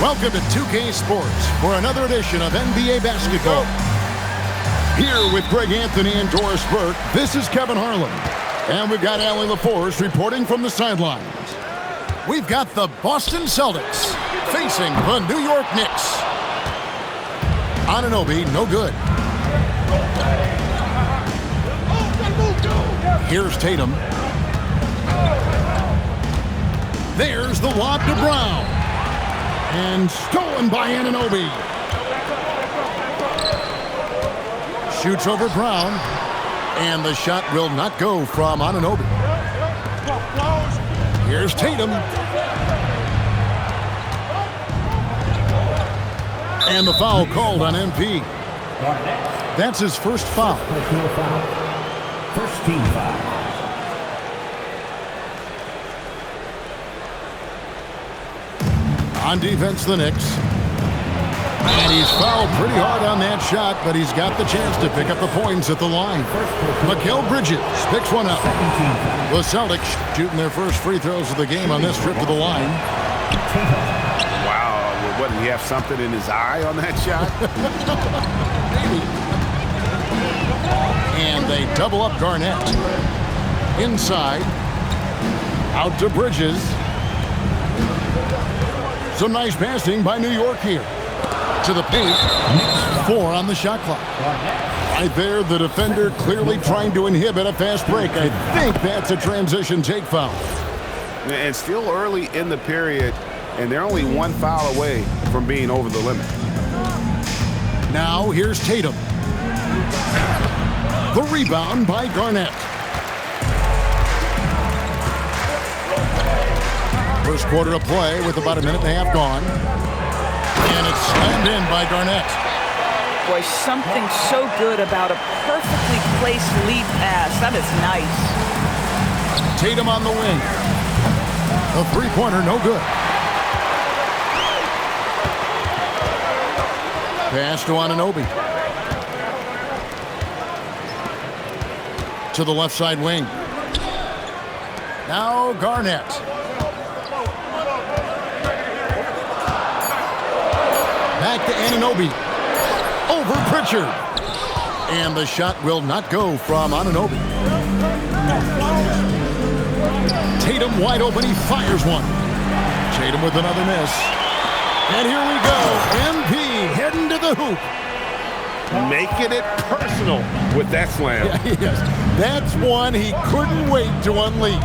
Welcome to 2K Sports for another edition of NBA basketball. Here with Greg Anthony and Doris Burke, this is Kevin Harlan. And we've got Allie LaForce reporting from the sidelines. We've got the Boston Celtics facing the New York Knicks. Anunoby, no good. Here's Tatum. There's the lob to Brown. And stolen by Anunoby. Shoots over Brown. And the shot will not go from Anunoby. Here's Tatum. And the foul called on MP. That's his first foul. First team foul. On defense, the Knicks. And he's fouled pretty hard on that shot, but he's got the chance to pick up the points at the line. Mikal Bridges picks one up. The Celtics shooting their first free throws of the game on this trip to the line. Wow, wouldn't he have something in his eye on that shot? And they double up Garnett. Inside. Out to Bridges. Some nice passing by New York here. To the paint. 4 on the shot clock. Right there, the defender clearly trying to inhibit a fast break. I think that's a transition take foul. And still early in the period, and they're only one foul away from being over the limit. Now here's Tatum. The rebound by Garnett. First quarter of play with about a minute and a half gone. And it's slammed in by Garnett. Boy, something so good about a perfectly placed lead pass. That is nice. Tatum on the wing. The three-pointer, no good. Pass to Anunoby. To the left side wing. Now Garnett. Back to Anunoby. Over Pritchard. And the shot will not go from Anunoby. Tatum wide open. He fires one. Tatum with another miss. And here we go. MP heading to the hoop. Making it personal with that slam. Yes, that's one he couldn't wait to unleash.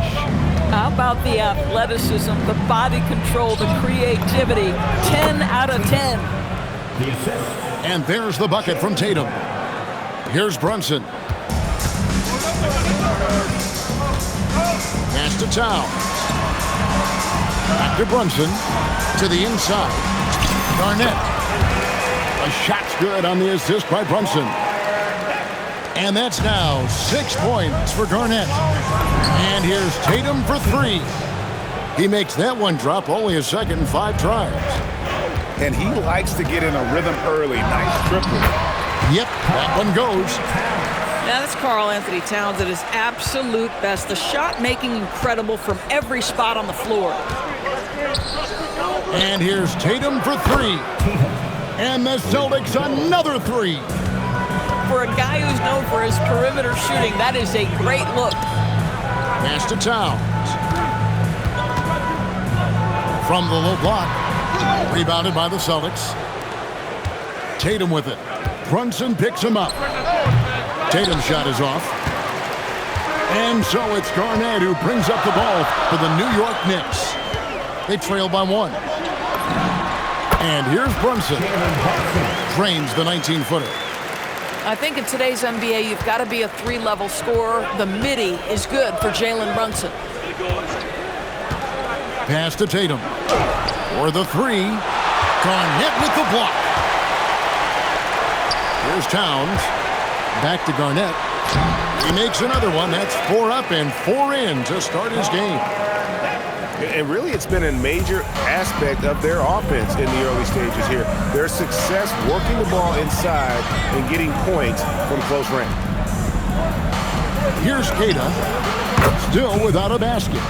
How about the athleticism, the body control, the creativity? 10 out of 10. And there's the bucket from Tatum. Here's Brunson. Pass to Towns. Back to Brunson. To the inside. Garnett. A shot's good on the assist by Brunson. And that's now 6 points for Garnett. And here's Tatum for 3. He makes that one drop only a second in 5 tries. And he likes to get in a rhythm early. Nice triple. Yep, that one goes. Now that's Karl Anthony Towns at his absolute best. The shot making incredible from every spot on the floor. And here's Tatum for 3. And the Celtics another 3. For a guy who's known for his perimeter shooting, that is a great look. Pass to Towns. From the low block. Rebounded by the Celtics. Tatum with it. Brunson picks him up. Tatum's shot is off. And so it's Garnett who brings up the ball for the New York Knicks. They trail by 1. And here's Brunson. Drains the 19-footer. I think in today's NBA, you've got to be a 3-level scorer. The midi is good for Jalen Brunson. Pass to Tatum. For the 3. Garnett with the block. Here's Towns. Back to Garnett. He makes another one. That's 4 up and 4 in to start his game. And really, it's been a major aspect of their offense in the early stages here. Their success working the ball inside and getting points from close range. Here's Keita. Still without a basket.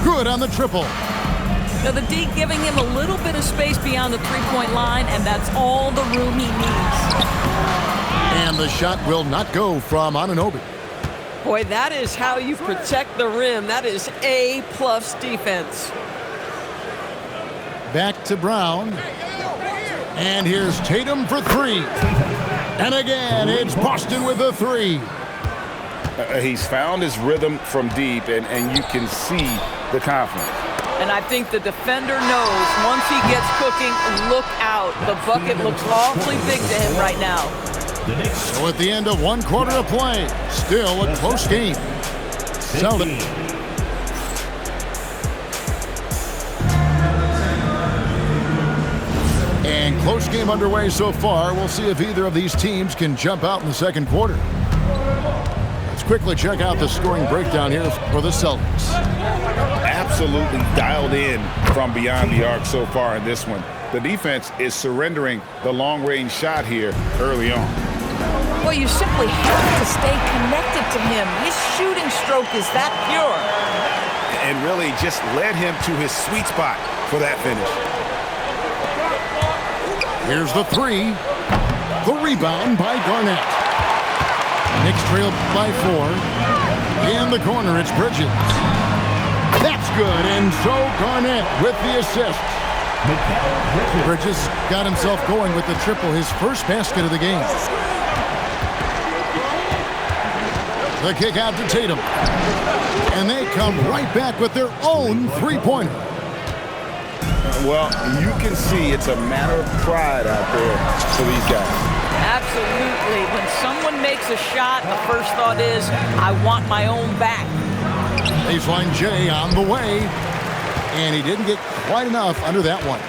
Good on the triple. Now, the D giving him a little bit of space beyond the three-point line, and that's all the room he needs. And the shot will not go from Anunoby. Boy, that is how you protect the rim. That is A-plus defense. Back to Brown. And here's Tatum for three. And again, it's Boston with the three. He's found his rhythm from deep, and you can see the confidence. And I think the defender knows once he gets cooking, look out. The bucket looks awfully big to him right now. So at the end of one quarter of play, still a close game. Celtics. And close game underway so far. We'll see if either of these teams can jump out in the second quarter. Let's quickly check out the scoring breakdown here for the Celtics. Absolutely dialed in from beyond the arc so far in this one. The defense is surrendering the long-range shot here early on. Well, you simply have to stay connected to him. His shooting stroke is that pure. And really just led him to his sweet spot for that finish. Here's the three. The rebound by Garnett. Knicks trail by 4. In the corner, it's Bridges. That's good, and so Garnett with the assist. Bridges got himself going with the triple, his first basket of the game. The kick out to Tatum. And they come right back with their own three-pointer. Well, you can see it's a matter of pride out there for these guys. Absolutely. When someone makes a shot, the first thought is, I want my own back. Baseline J on the way. And he didn't get quite enough under that one.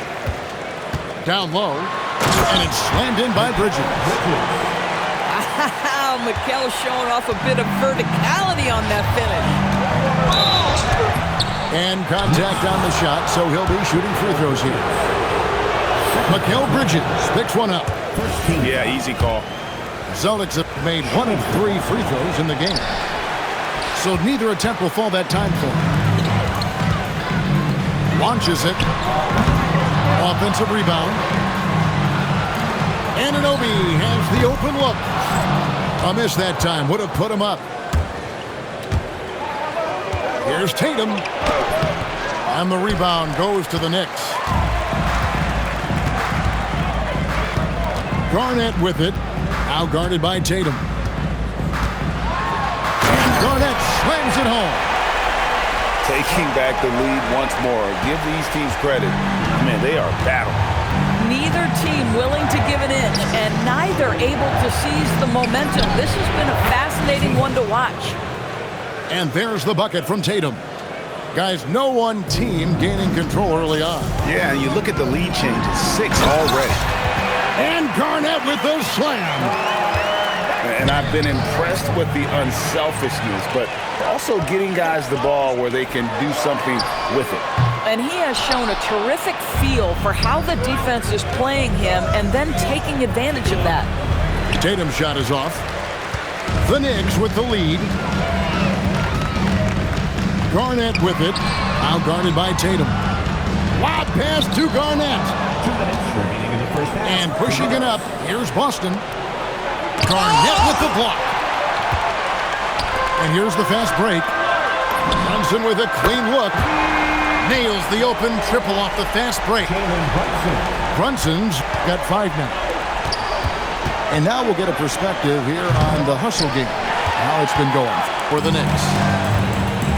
Down low. And it's slammed in by Bridges. Wow, Mikal showing off a bit of verticality on that finish. And contact on the shot, so he'll be shooting free throws here. Mikal Bridges picks one up. Yeah, easy call. Celtics have made 1 of 3 free throws in the game. So neither attempt will fall that time for him. Launches it. Offensive rebound. Anunoby has the open look. A miss that time. Would have put him up. Here's Tatum. And the rebound goes to the Knicks. Garnett with it. Now guarded by Tatum. And Garnett slams it home. Taking back the lead once more. Give these teams credit. Man, they are battling. Neither team willing to give an inch, and neither able to seize the momentum. This has been a fascinating one to watch. And there's the bucket from Tatum. Guys, no one team gaining control early on. Yeah, and you look at the lead changes. 6 already. And Garnett with the slam. And I've been impressed with the unselfishness, but also getting guys the ball where they can do something with it. And he has shown a terrific feel for how the defense is playing him and then taking advantage of that. Tatum's shot is off. The Knicks with the lead. Garnett with it. Now guarded by Tatum. Lob pass to Garnett. And pushing it up, here's Boston. Garnett with the block. And here's the fast break. Brunson with a clean look. Nails the open triple off the fast break. Brunson's got 5 now. And now we'll get a perspective here on the hustle game. How it's been going for the Knicks.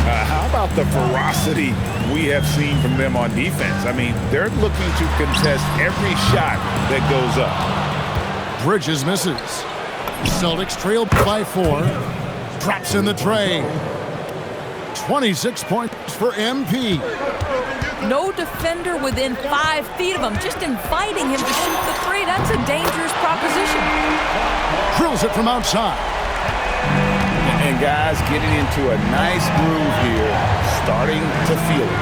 How about the ferocity we have seen from them on defense? I mean, they're looking to contest every shot that goes up. Bridges misses. Celtics trail by 4. Drops in the tray. 26 points for MP. No defender within 5 feet of him, just inviting him to shoot the three. That's a dangerous proposition. Drills it from outside. And guys getting into a nice groove here, starting to feel it.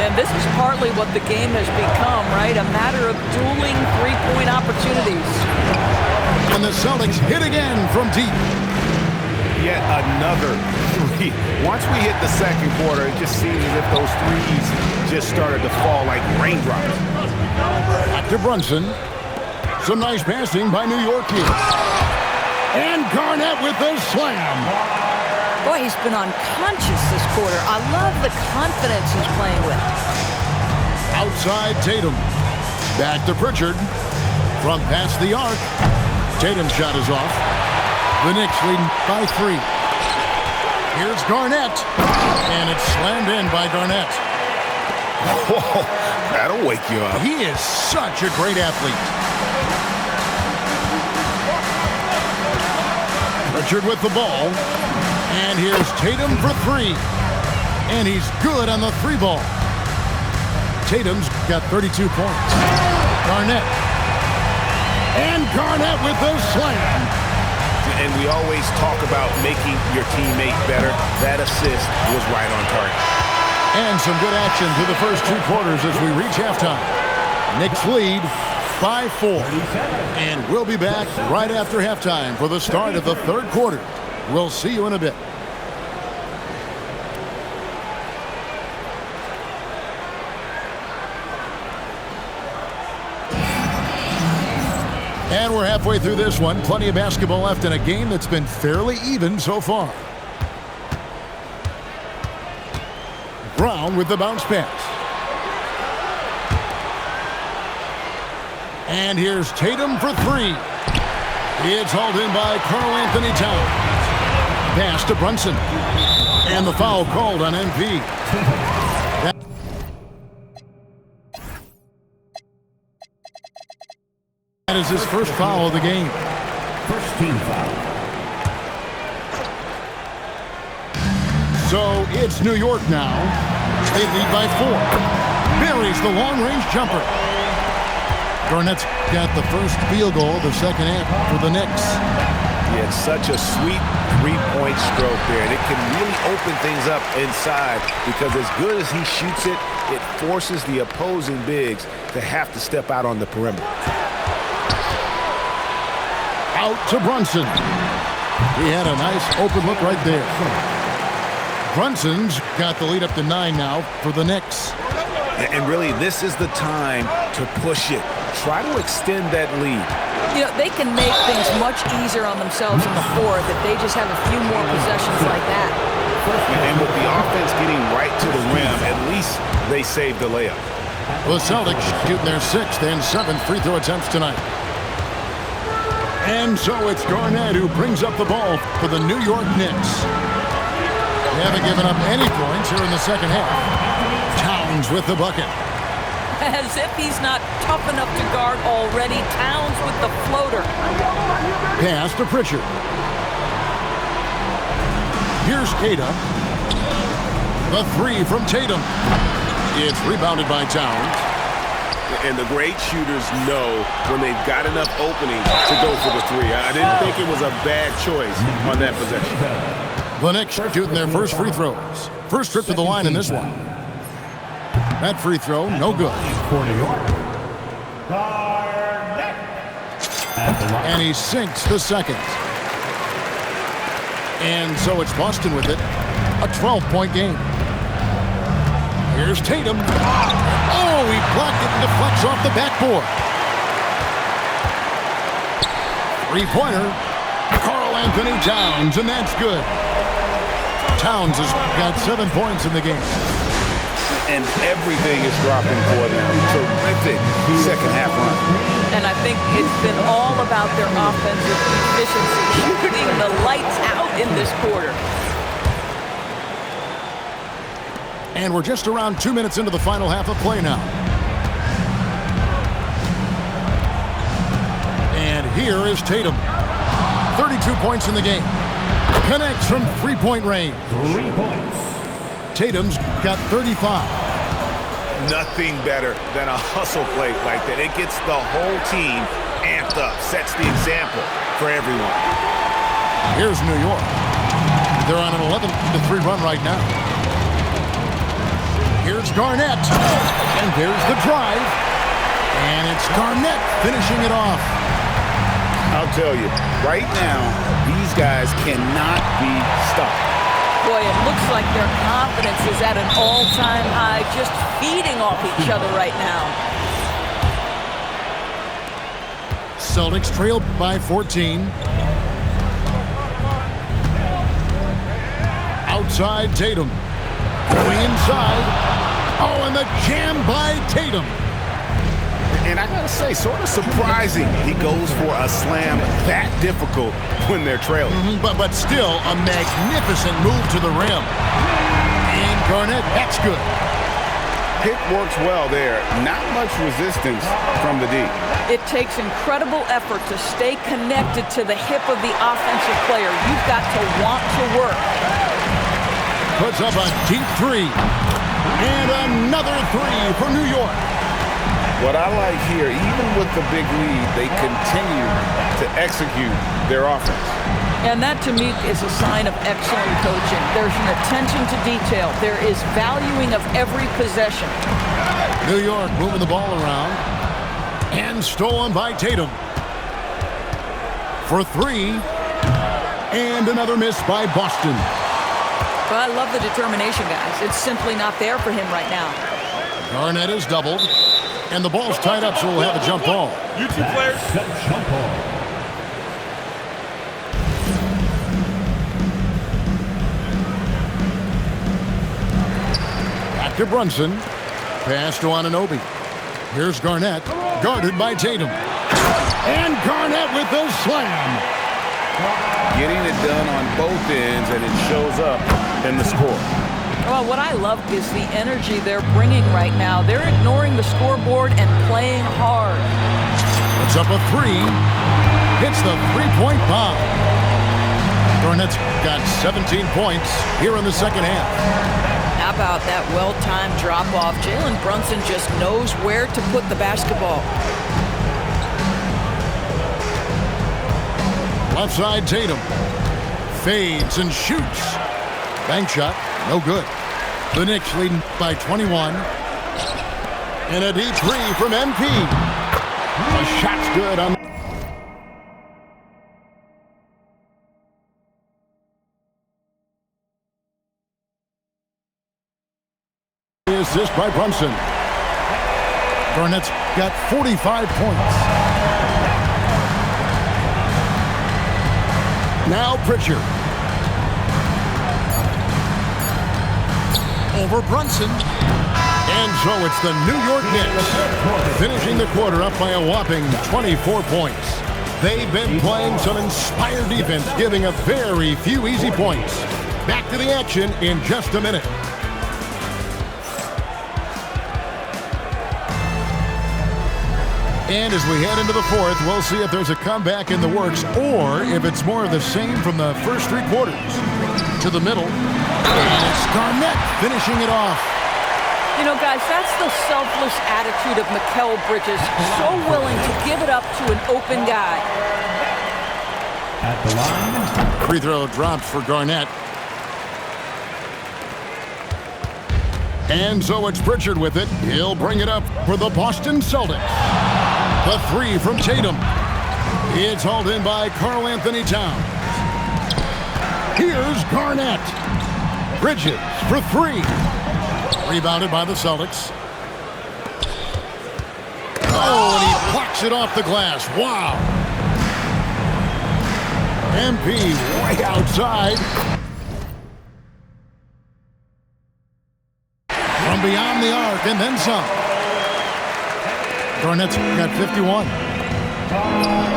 And this is partly what the game has become, right? A matter of dueling three-point opportunities. And the Celtics hit again from deep. Yet another Once we hit the second quarter, it just seems as if those threes just started to fall like raindrops. Back to Brunson. Some nice passing by New York here. And Garnett with the slam. Boy, he's been unconscious this quarter. I love the confidence he's playing with. Outside Tatum. Back to Pritchard. From past the arc. Tatum's shot is off. The Knicks leading by 3. Here's Garnett. And it's slammed in by Garnett. Whoa, that'll wake you up. He is such a great athlete. Pritchard with the ball. And here's Tatum for 3. And he's good on the 3-ball. Tatum's got 32 points. Garnett. And Garnett with the slam. And we always talk about making your teammate better. That assist was right on target. And some good action through the first 2 quarters as we reach halftime. Knicks lead 5-4. And we'll be back right after halftime for the start of the 3rd quarter. We'll see you in a bit. And we're halfway through this one. Plenty of basketball left in a game that's been fairly even so far. Brown with the bounce pass. And here's Tatum for 3. It's hauled in by Karl Anthony Towns. Pass to Brunson. And the foul called on MP. That is his first foul of the game. First team foul. So it's New York now. They lead by 4. Buries the long-range jumper. Garnett's got the first field goal of the second half for the Knicks. He had such a sweet 3-point stroke there. And it can really open things up inside because as good as he shoots it, it forces the opposing bigs to have to step out on the perimeter. Out to Brunson. He had a nice open look right there. Brunson's got the lead up to 9 now for the Knicks. And really, this is the time to push it. Try to extend that lead. You know, they can make things much easier on themselves in the 4th if they just have a few more possessions like that. And with the offense getting right to the rim, at least they saved the layup. The Celtics shooting their 6th and 7th free throw attempts tonight. And so it's Garnett who brings up the ball for the New York Knicks. They haven't given up any points here in the second half. Towns with the bucket. As if he's not tough enough to guard already. Towns with the floater. Pass to Pritchard. Here's Tatum. The 3 from Tatum. It's rebounded by Towns. And the great shooters know when they've got enough opening to go for the 3. I didn't think it was a bad choice on that possession. The Knicks shooting their first free throws. First trip to the line in this one. That free throw, no good. For New York. And he sinks the second. And so it's Boston with it. A 12-point game. Here's Tatum. Oh, he blocked it and deflects off the backboard. 3-pointer. Karl Anthony Towns, and that's good. Towns has got 7 points in the game. And everything is dropping for them. Terrific second half run. And I think it's been all about their offensive efficiency, shooting the lights out in this quarter. And we're just around 2 minutes into the final half of play now. And here is Tatum. 32 points in the game. Connects from 3-point range. 3 points. Tatum's got 35. Nothing better than a hustle play like that. It gets the whole team amped up, sets the example for everyone. Here's New York. They're on an 11-3 run right now. Here's Garnett. And there's the drive. And it's Garnett finishing it off. I'll tell you, right now, these guys cannot be stopped. Boy, it looks like their confidence is at an all-time high, just feeding off each other right now. Celtics trailed by 14. Outside Tatum. Going inside. Oh, and the jam by Tatum. And I gotta say, sort of surprising he goes for a slam that difficult when they're trailing. But still a magnificent move to the rim. And Garnett, that's good. Pick works well there. Not much resistance from the D. It takes incredible effort to stay connected to the hip of the offensive player. You've got to want to work. Puts up a deep three. And another three for New York. What I like here, even with the big lead, they continue to execute their offense. And that, to me, is a sign of excellent coaching. There's an attention to detail. There is valuing of every possession. New York moving the ball around. And stolen by Tatum. For three. And another miss by Boston. Well, I love the determination, guys. It's simply not there for him right now. Garnett is doubled. And the ball's tied up, so we'll have a jump ball. You two players. Jump ball. Back to Brunson. Pass to Anunoby. Here's Garnett. Guarded by Tatum. And Garnett with the slam. Getting it done on both ends, and it shows up in the score. Well, what I love is the energy they're bringing right now. They're ignoring the scoreboard and playing hard. Puts up a three. Hits the three-point bomb. Garnett's got 17 points here in the second half. How about that well-timed drop-off? Jalen Brunson just knows where to put the basketball. Left side Tatum. Fades and shoots. Bank shot. No good. The Knicks leading by 21. And a deep three from MP. The shot's good on. Assist by Brunson. Garnett's got 45 points. Now Pritchard. Over Brunson. And so it's the New York Knicks finishing the quarter up by a whopping 24 points. They've been playing some inspired defense, giving up very few easy points. Back to the action in just a minute. And as we head into the fourth, we'll see if there's a comeback in the works or if it's more of the same from the first three quarters. To the middle. And it's Garnett finishing it off. You know, guys, that's the selfless attitude of Mikal Bridges. So willing to give it up to an open guy. At the line. Free throw drops for Garnett. And so it's Pritchard with it. He'll bring it up for the Boston Celtics. The three from Tatum. It's hauled in by Karl-Anthony Towns. Here's Garnett. Bridges for three. Rebounded by the Celtics. Oh, and he blocks it off the glass. Wow. MP way outside. From beyond the arc and then some. Garnett's got 51.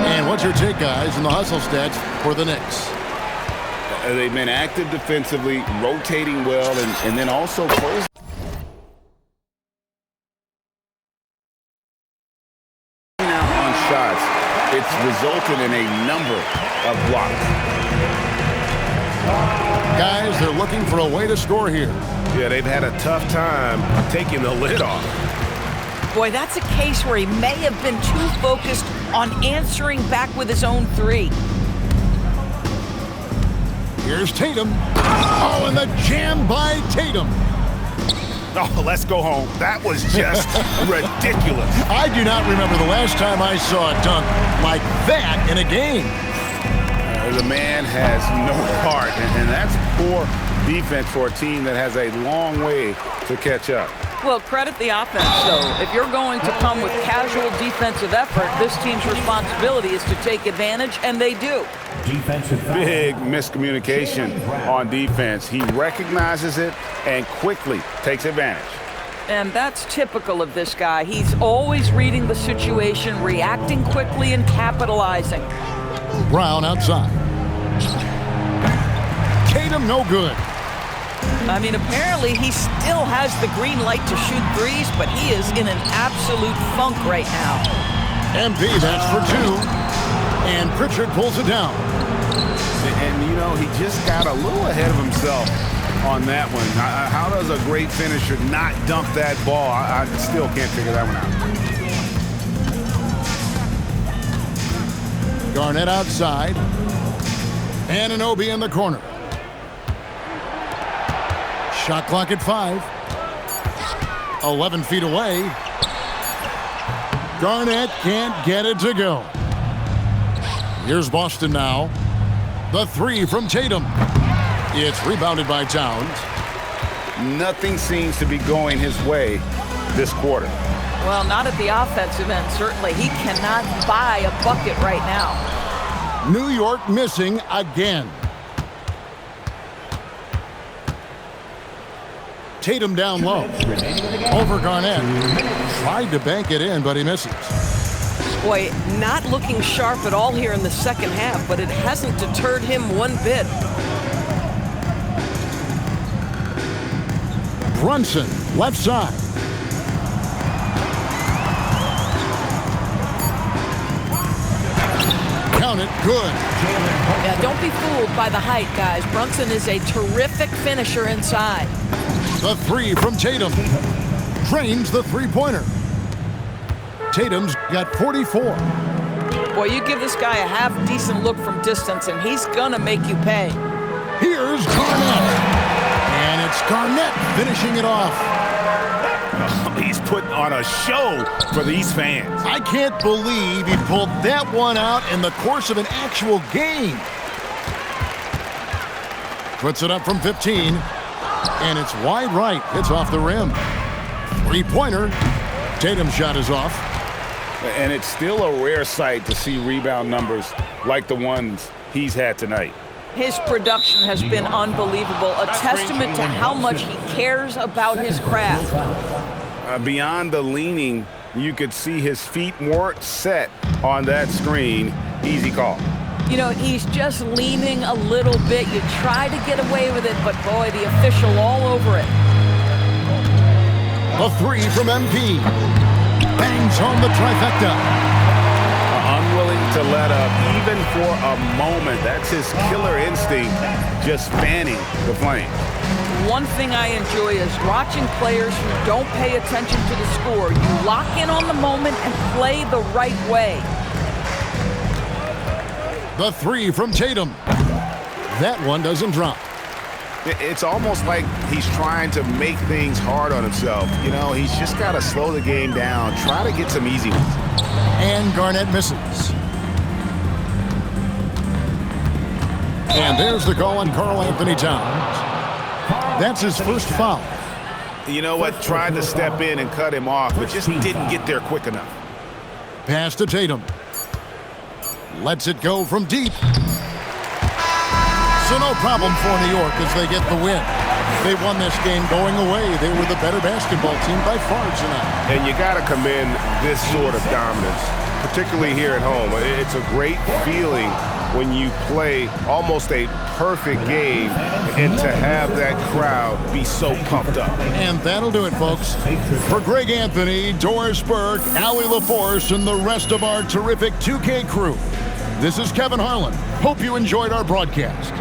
And what's your take, guys, in the hustle stats for the Knicks? They've been active defensively, rotating well, and then also closing out on shots. It's resulted in a number of blocks. Guys, they're looking for a way to score here. Yeah, they've had a tough time taking the lid off. Boy, that's a case where he may have been too focused on answering back with his own three. Here's Tatum. Oh, and the jam by Tatum. Oh, let's go home. That was just ridiculous. I do not remember the last time I saw a dunk like that in a game. The man has no heart, and that's poor defense for a team that has a long way to catch up. Well, credit the offense, though. If you're going to come with casual defensive effort, this team's responsibility is to take advantage, and they do. Defensive foul. Big miscommunication on defense. He recognizes it and quickly takes advantage. And that's typical of this guy. He's always reading the situation, reacting quickly, and capitalizing. Brown outside. Tatum no good. I mean, apparently he still has the green light to shoot threes, but he is in an absolute funk right now. MP, that's for two. And Pritchard pulls it down. And, you know, he just got a little ahead of himself on that one. How does a great finisher not dunk that ball? I still can't figure that one out. Garnett outside. Anunoby in the corner. Shot clock at 5. 11 feet away. Garnett can't get it to go. Here's Boston now. The three from Tatum. It's rebounded by Towns. Nothing seems to be going his way this quarter. Well, not at the offensive end, certainly. He cannot buy a bucket right now. New York missing again. Tatum down low. Over Garnett. Tried to bank it in, but he misses. Boy, not looking sharp at all here in the second half, but it hasn't deterred him one bit. Brunson, left side. Count it, good. Yeah, don't be fooled by the height, guys. Brunson is a terrific finisher inside. The three from Tatum. Drains the three-pointer. Tatum's got 44. Boy, you give this guy a half-decent look from distance, and he's gonna make you pay. Here's Garnett. And it's Garnett finishing it off. He's putting on a show for these fans. I can't believe he pulled that one out in the course of an actual game. Puts it up from 15. And it's wide right. It's off the rim. Three-pointer. Tatum's shot is off. And it's still a rare sight to see rebound numbers like the ones he's had tonight. His production has been unbelievable, a testament to how much he cares about his craft. Beyond the leaning, you could see his feet weren't set on that screen. Easy call. You know, he's just leaning a little bit. You try to get away with it, but boy, the official all over it. A three from MP. Bangs home the trifecta. Unwilling to let up, even for a moment. That's his killer instinct, just fanning the flame. One thing I enjoy is watching players who don't pay attention to the score. You lock in on the moment and play the right way. The three from Tatum. That one doesn't drop. It's almost like he's trying to make things hard on himself. You know, he's just got to slow the game down, try to get some easy ones. And Garnett misses. And there's the call on Karl Anthony Towns. That's his first foul. You know what? Tried to step in and cut him off, but just didn't get there quick enough. Pass to Tatum. Lets it go from deep. So no problem for New York as they get the win. They won this game going away. They were the better basketball team by far tonight. And you got to commend this sort of dominance, particularly here at home. It's a great feeling when you play almost a perfect game and to have that crowd be so pumped up. And that'll do it, folks. For Greg Anthony, Doris Burke, Allie LaForce, and the rest of our terrific 2K crew, this is Kevin Harlan. Hope you enjoyed our broadcast.